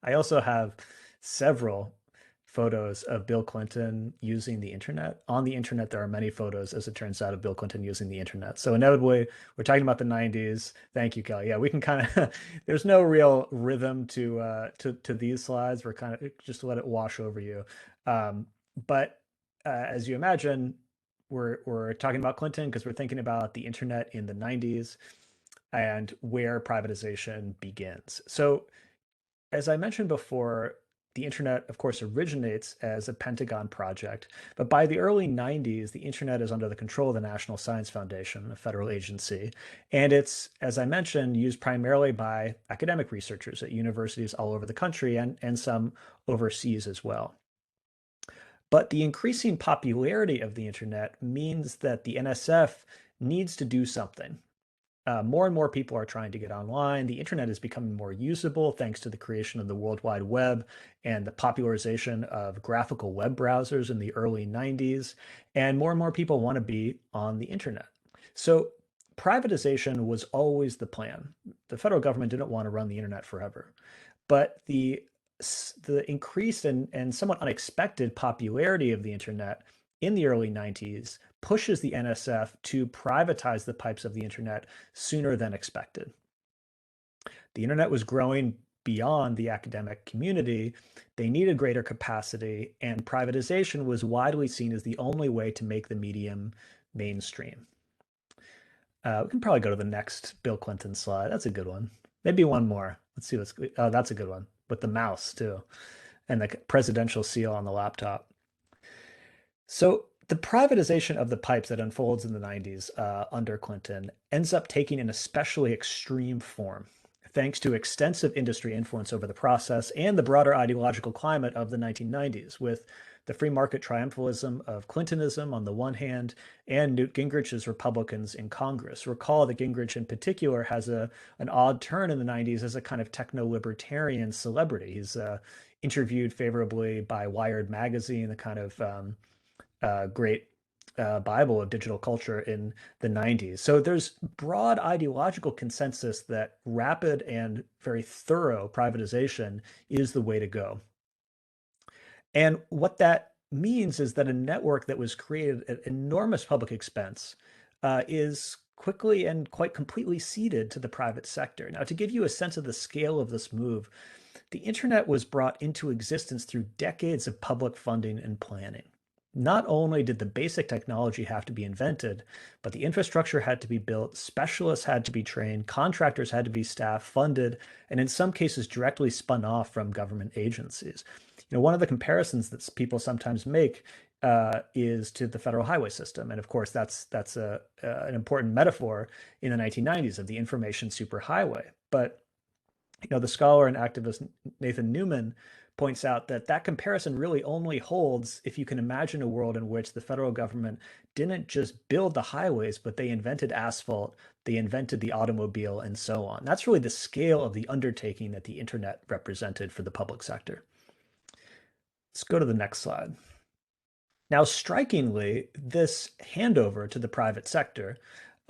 D: I also have several photos of Bill Clinton using the internet. On the internet, there are many photos, as it turns out, of Bill Clinton using the internet. So inevitably, we're talking about the 90s. Thank you, Kelly. Yeah, we can kind of, there's no real rhythm to these slides. We're kind of just let it wash over you. But as you imagine, we're talking about Clinton because we're thinking about the internet in the 90s and where privatization begins. So as I mentioned before, the internet, of course, originates as a Pentagon project, but by the early 90s, the internet is under the control of the National Science Foundation, a federal agency. And it's, as I mentioned, used primarily by academic researchers at universities all over the country and some overseas as well. But the increasing popularity of the internet means that the NSF needs to do something. More and more people are trying to get online. The internet is becoming more usable thanks to the creation of the World Wide Web and the popularization of graphical web browsers in the early 90s. And more people want to be on the internet. So privatization was always the plan. The federal government didn't want to run the internet forever. But the increased and somewhat unexpected popularity of the internet in the early 90s pushes the NSF to privatize the pipes of the internet sooner than expected. The internet was growing beyond the academic community. They needed greater capacity, and privatization was widely seen as the only way to make the medium mainstream. We can probably go to the next Bill Clinton slide. That's a good one. Maybe one more. Let's see what's, oh, that's a good one with the mouse too, and the presidential seal on the laptop. So the privatization of the pipes that unfolds in the 90s under Clinton ends up taking an especially extreme form, thanks to extensive industry influence over the process and the broader ideological climate of the 1990s, with the free market triumphalism of Clintonism on the one hand, and Newt Gingrich's Republicans in Congress. Recall that Gingrich in particular has an odd turn in the 90s as a kind of techno-libertarian celebrity. He's interviewed favorably by Wired magazine, the kind of great Bible of digital culture in the 90s. So there's broad ideological consensus that rapid and very thorough privatization is the way to go. And what that means is that a network that was created at enormous public expense is quickly and quite completely ceded to the private sector. Now, to give you a sense of the scale of this move, the internet was brought into existence through decades of public funding and planning. Not only did the basic technology have to be invented, but the infrastructure had to be built, specialists had to be trained, contractors had to be staffed, funded, and in some cases directly spun off from government agencies. You know, one of the comparisons that people sometimes make is to the federal highway system, and of course that's an important metaphor in the 1990s of the information superhighway. But you know, the scholar and activist Nathan Newman points out that that comparison really only holds if you can imagine a world in which the federal government didn't just build the highways, but they invented asphalt, they invented the automobile, and so on. That's really the scale of the undertaking that the internet represented for the public sector. Let's go to the next slide. Now, strikingly, this handover to the private sector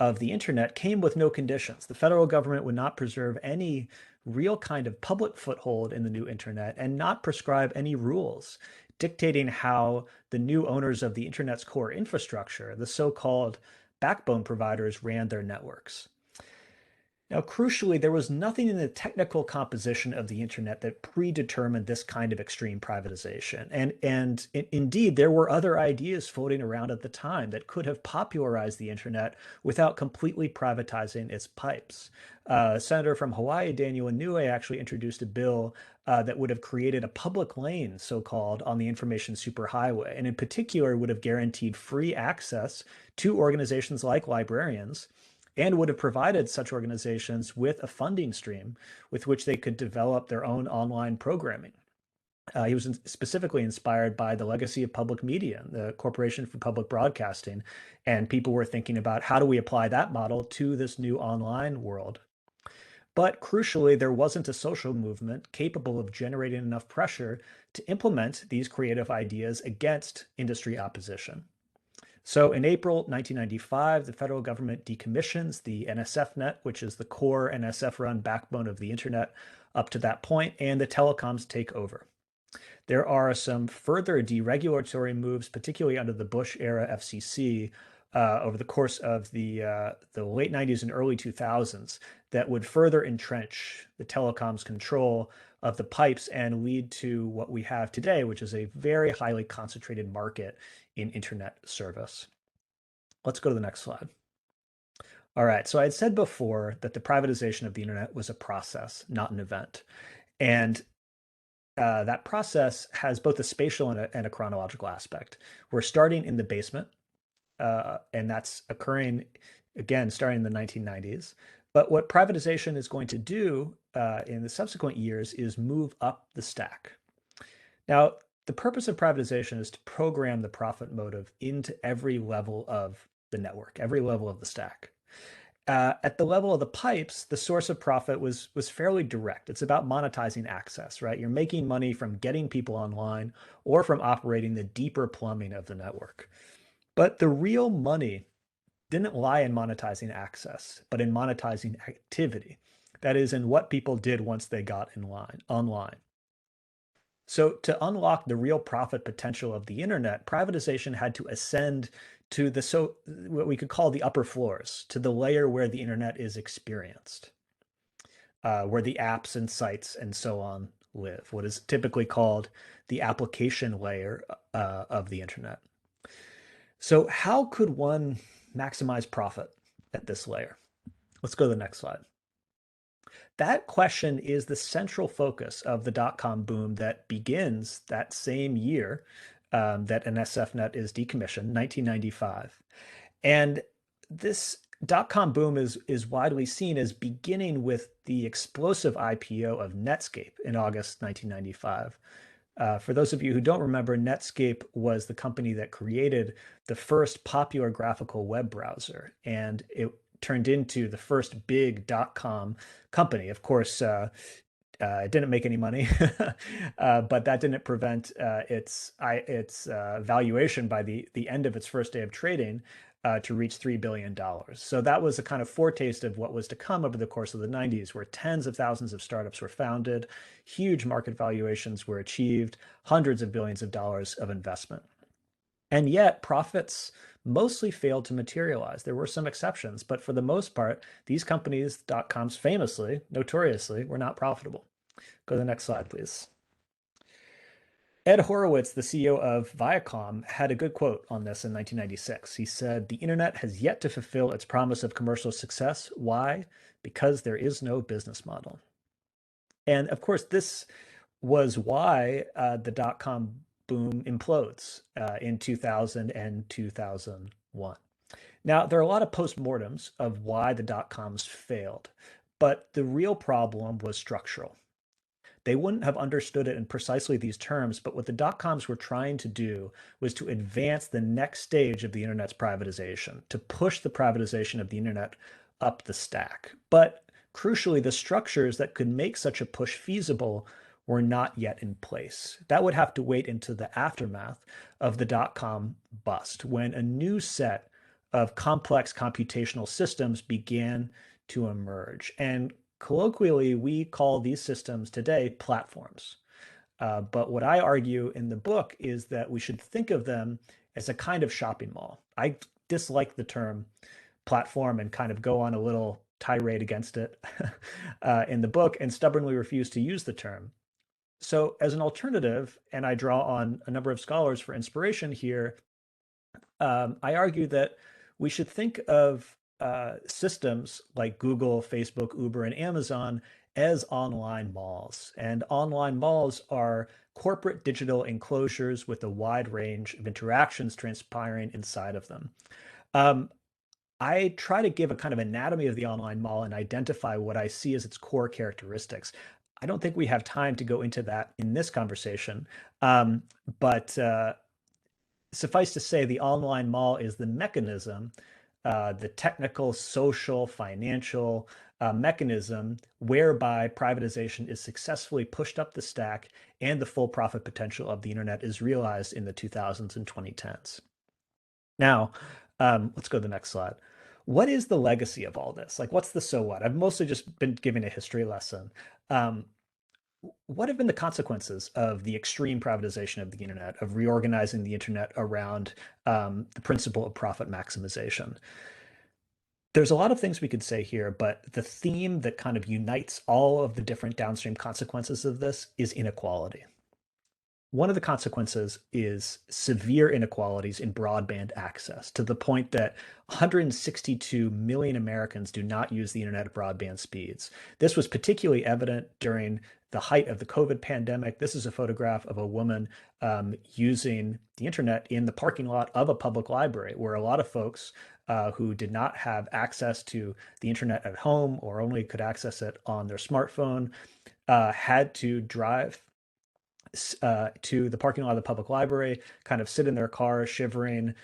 D: of the internet came with no conditions. The federal government would not preserve any real kind of public foothold in the new internet and not prescribe any rules dictating how the new owners of the internet's core infrastructure, the so-called backbone providers, ran their networks. Now, crucially, there was nothing in the technical composition of the internet that predetermined this kind of extreme privatization. And indeed, there were other ideas floating around at the time that could have popularized the internet without completely privatizing its pipes. Senator from Hawaii, Daniel Inouye, actually introduced a bill that would have created a public lane, so-called, on the information superhighway, and in particular would have guaranteed free access to organizations like librarians, and would have provided such organizations with a funding stream with which they could develop their own online programming. He was specifically inspired by the legacy of public media, the Corporation for Public Broadcasting, and people were thinking about how do we apply that model to this new online world. But crucially, there wasn't a social movement capable of generating enough pressure to implement these creative ideas against industry opposition. So in April 1995, the federal government decommissions the NSFnet, which is the core NSF-run backbone of the internet up to that point, and the telecoms take over. There are some further deregulatory moves, particularly under the Bush era FCC, over the course of the late 90s and early 2000s that would further entrench the telecom's control of the pipes and lead to what we have today, which is a very highly concentrated market in internet service. Let's go to the next slide. All right, so I had said before that the privatization of the internet was a process, not an event. And that process has both a spatial and a chronological aspect. We're starting in the basement, and that's occurring, again, starting in the 1990s. But what privatization is going to do in the subsequent years is move up the stack. Now, the purpose of privatization is to program the profit motive into every level of the network, every level of the stack. At the level of the pipes, the source of profit was fairly direct. It's about monetizing access, right? You're making money from getting people online or from operating the deeper plumbing of the network. But the real money didn't lie in monetizing access, but in monetizing activity. That is, in what people did once they got online. So to unlock the real profit potential of the internet, privatization had to ascend to what we could call the upper floors, to the layer where the internet is experienced, where the apps and sites and so on live, what is typically called the application layer of the internet. So how could one maximize profit at this layer? Let's go to the next slide. That question is the central focus of the dot-com boom that begins that same year that NSFNet is decommissioned, 1995. And this dot-com boom is widely seen as beginning with the explosive IPO of Netscape in August 1995. For those of you who don't remember, Netscape was the company that created the first popular graphical web browser, and it turned into the first big dot-com company. Of course, it didn't make any money, but that didn't prevent its valuation by the end of its first day of trading to reach $3 billion. So that was a kind of foretaste of what was to come over the course of the 90s, where tens of thousands of startups were founded, huge market valuations were achieved, hundreds of billions of dollars of investment. And yet profits mostly failed to materialize. There were some exceptions, but for the most part, these companies, dot-coms famously, notoriously, were not profitable. Go to the next slide, please. Ed Horowitz, the CEO of Viacom, had a good quote on this in 1996. He said, "The internet has yet to fulfill its promise of commercial success. Why? Because there is no business model." And of course, this was why the dot-com boom implodes in 2000 and 2001. Now, there are a lot of postmortems of why the dot-coms failed, but the real problem was structural. They wouldn't have understood it in precisely these terms, but what the dot-coms were trying to do was to advance the next stage of the internet's privatization, to push the privatization of the internet up the stack. But crucially, the structures that could make such a push feasible were not yet in place. That would have to wait into the aftermath of the dot-com bust, when a new set of complex computational systems began to emerge. And colloquially, we call these systems today platforms. But what I argue in the book is that we should think of them as a kind of shopping mall. I dislike the term platform and kind of go on a little tirade against it in the book and stubbornly refuse to use the term. So as an alternative, and I draw on a number of scholars for inspiration here, I argue that we should think of systems like Google, Facebook, Uber, and Amazon as online malls. And online malls are corporate digital enclosures with a wide range of interactions transpiring inside of them. I try to give a kind of anatomy of the online mall and identify what I see as its core characteristics. I don't think we have time to go into that in this conversation, but suffice to say, the online mall is the mechanism, the technical, social, financial mechanism whereby privatization is successfully pushed up the stack and the full profit potential of the internet is realized in the 2000s and 2010s. Now, let's go to the next slide. What is the legacy of all this? Like, what's the so what? I've mostly just been giving a history lesson. what have been the consequences of the extreme privatization of the internet, of reorganizing the internet around the principle of profit maximization? There's a lot of things we could say here, but the theme that kind of unites all of the different downstream consequences of this is inequality. One of the consequences is severe inequalities in broadband access, to the point that 162 million Americans do not use the internet at broadband speeds. This was particularly evident during the height of the COVID pandemic. This is a photograph of a woman using the internet in the parking lot of a public library, where a lot of folks who did not have access to the internet at home or only could access it on their smartphone had to drive to the parking lot of the public library, kind of sit in their car shivering,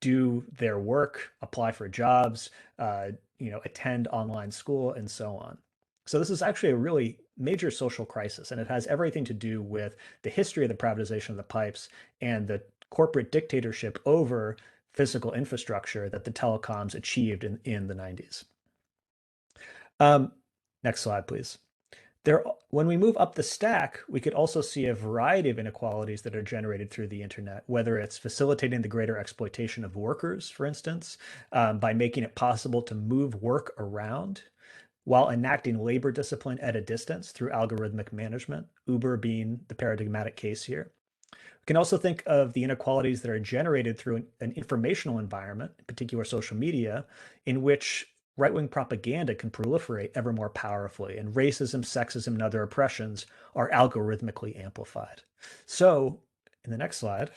D: do their work, apply for jobs, attend online school, and so on. So this is actually a really major social crisis, and it has everything to do with the history of the privatization of the pipes and the corporate dictatorship over physical infrastructure that the telecoms achieved in the 90s. Next slide, please. When we move up the stack, we could also see a variety of inequalities that are generated through the internet, whether it's facilitating the greater exploitation of workers, for instance, by making it possible to move work around while enacting labor discipline at a distance through algorithmic management, Uber being the paradigmatic case here. We can also think of the inequalities that are generated through an informational environment, in particular social media, in which right-wing propaganda can proliferate ever more powerfully, and racism, sexism, and other oppressions are algorithmically amplified. So, in the next slide,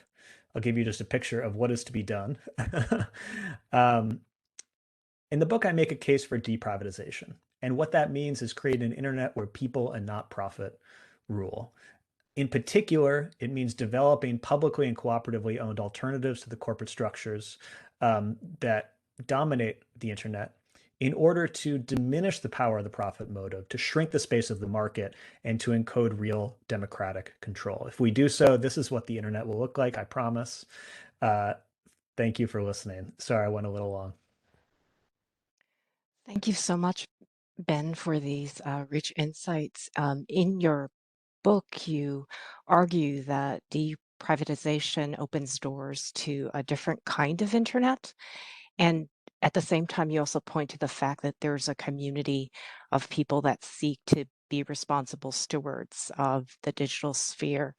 D: I'll give you just a picture of what is to be done. In the book, I make a case for deprivatization. And what that means is create an internet where people and not profit rule. In particular, it means developing publicly and cooperatively owned alternatives to the corporate structures that dominate the internet in order to diminish the power of the profit motive, to shrink the space of the market, and to encode real democratic control. If we do so, this is what the internet will look like, I promise. Thank you for listening. Sorry, I went a little long.
B: Thank you so much, Ben, for these rich insights. In your book, you argue that deprivatization opens doors to a different kind of internet. And at the same time, you also point to the fact that there's a community of people that seek to be responsible stewards of the digital sphere.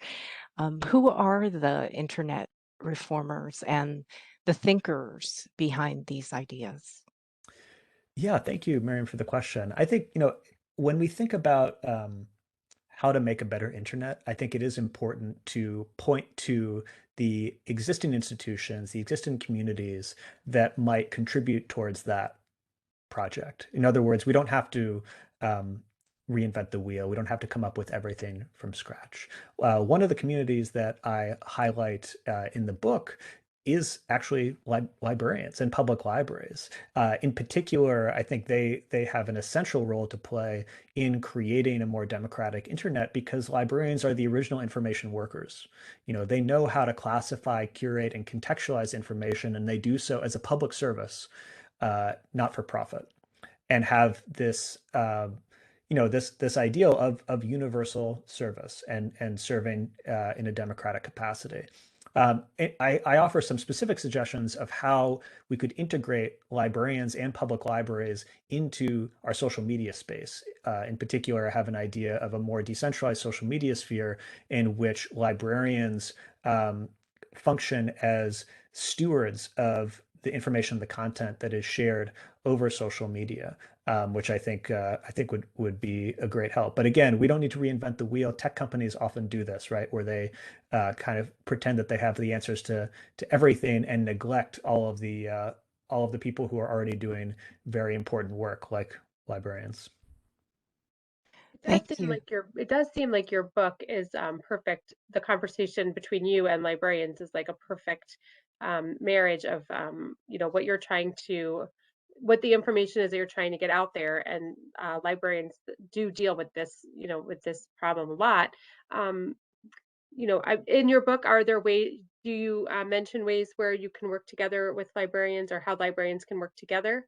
B: Who are the internet reformers and the thinkers behind these ideas?
D: Yeah, thank you, Miriam, for the question. I think, when we think about how to make a better internet, I think it is important to point to the existing institutions, the existing communities that might contribute towards that project. In other words, we don't have to reinvent the wheel. We don't have to come up with everything from scratch. One of the communities that I highlight in the book is actually librarians and public libraries. In particular, I think they have an essential role to play in creating a more democratic internet, because librarians are the original information workers. They know how to classify, curate, and contextualize information, and they do so as a public service, not for profit, and have this this ideal of universal service and serving in a democratic capacity. I offer some specific suggestions of how we could integrate librarians and public libraries into our social media space. In particular, I have an idea of a more decentralized social media sphere in which librarians function as stewards of the information, the content that is shared over social media, which I think would be a great help. But again, we don't need to reinvent the wheel. Tech companies often do this, right, where they kind of pretend that they have the answers to everything and neglect all of the people who are already doing very important work, like librarians.
B: Thank you.
A: It does seem like your book is perfect. The conversation between you and librarians is like a perfect marriage of what you're trying to, what the information is that you're trying to get out there, and librarians do deal with this, with this problem a lot. In your book, are there ways? Do you mention ways where you can work together with librarians, or how librarians can work together?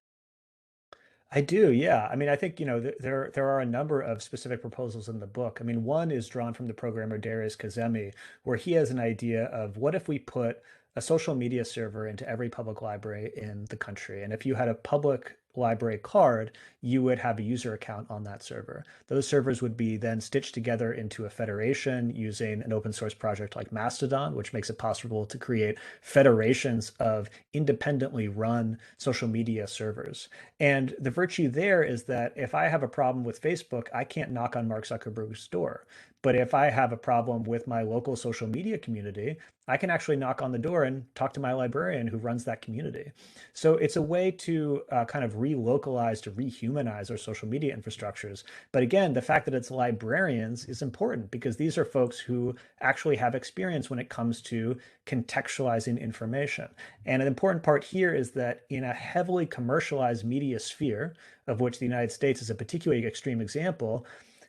D: I do, yeah. I mean, I think, there are a number of specific proposals in the book. I mean, one is drawn from the programmer Darius Kazemi, where he has an idea of what if we put a social media server into every public library in the country. And if you had a public library card, you would have a user account on that server. Those servers would be then stitched together into a federation using an open source project like Mastodon, which makes it possible to create federations of independently run social media servers. And the virtue there is that if I have a problem with Facebook, I can't knock on Mark Zuckerberg's door. But if I have a problem with my local social media community, I can actually knock on the door and talk to my librarian who runs that community. So it's a way to kind of relocalize, to rehumanize our social media infrastructures. But again, the fact that it's librarians is important because these are folks who actually have experience when it comes to contextualizing information. And an important part here is that in a heavily commercialized media sphere, of which the United States is a particularly extreme example,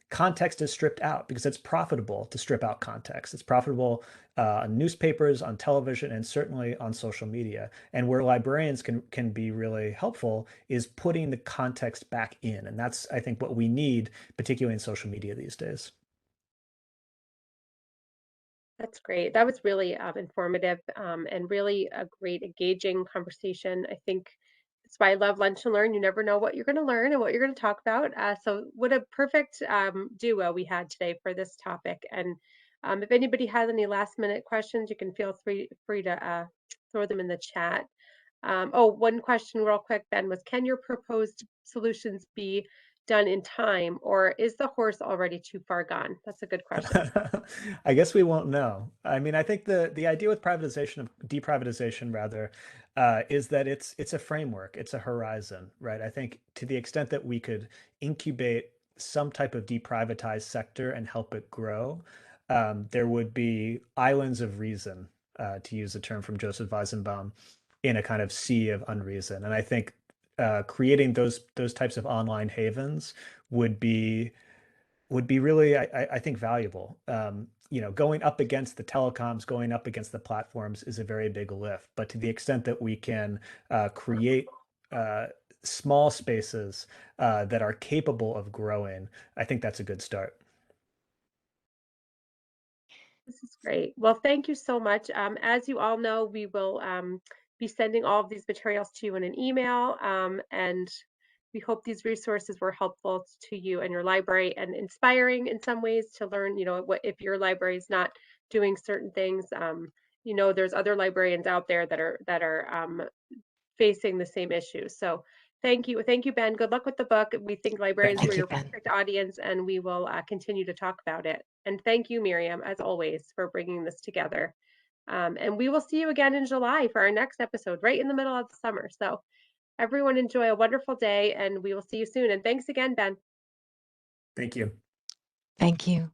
D: context is stripped out because it's profitable to strip out context. It's profitable on newspapers, on television, and certainly on social media. And where librarians can be really helpful is putting the context back in. And that's, I think, what we need, particularly in social media these days.
A: That's great. That was really informative and really a great engaging conversation. I think that's why I love Lunch and Learn. You never know what you're going to learn and what you're going to talk about. So what a perfect duo we had today for this topic. And if anybody has any last minute questions, you can feel free to throw them in the chat. Oh, one question real quick, Ben, was can your proposed solutions be done in time, or is the horse already too far gone? That's a good question.
D: I guess we won't know. I mean, I think the idea with deprivatization rather, is that it's a framework, it's a horizon, right? I think to the extent that we could incubate some type of deprivatized sector and help it grow, there would be islands of reason, to use a term from Joseph Weizenbaum, in a kind of sea of unreason. And I think creating those types of online havens would be really, I think, valuable. Going up against the telecoms, going up against the platforms is a very big lift. But to the extent that we can create small spaces that are capable of growing, I think that's a good start.
A: This is great. Well, thank you so much. As you all know, we will be sending all of these materials to you in an email, and we hope these resources were helpful to you and your library and inspiring in some ways to learn, what if your library is not doing certain things. There's other librarians out there that are facing the same issues. So thank you, Ben. Good luck with the book. We think librarians
D: Thank
A: were
D: you.
B: Thank you,
A: your
B: Ben.
A: perfect audience, and we will continue to talk about it. And thank you, Miriam, as always, for bringing this together. And we will see you again in July for our next episode, right in the middle of the summer. So everyone enjoy a wonderful day, and we will see you soon. And thanks again, Ben.
D: Thank you.
B: Thank you.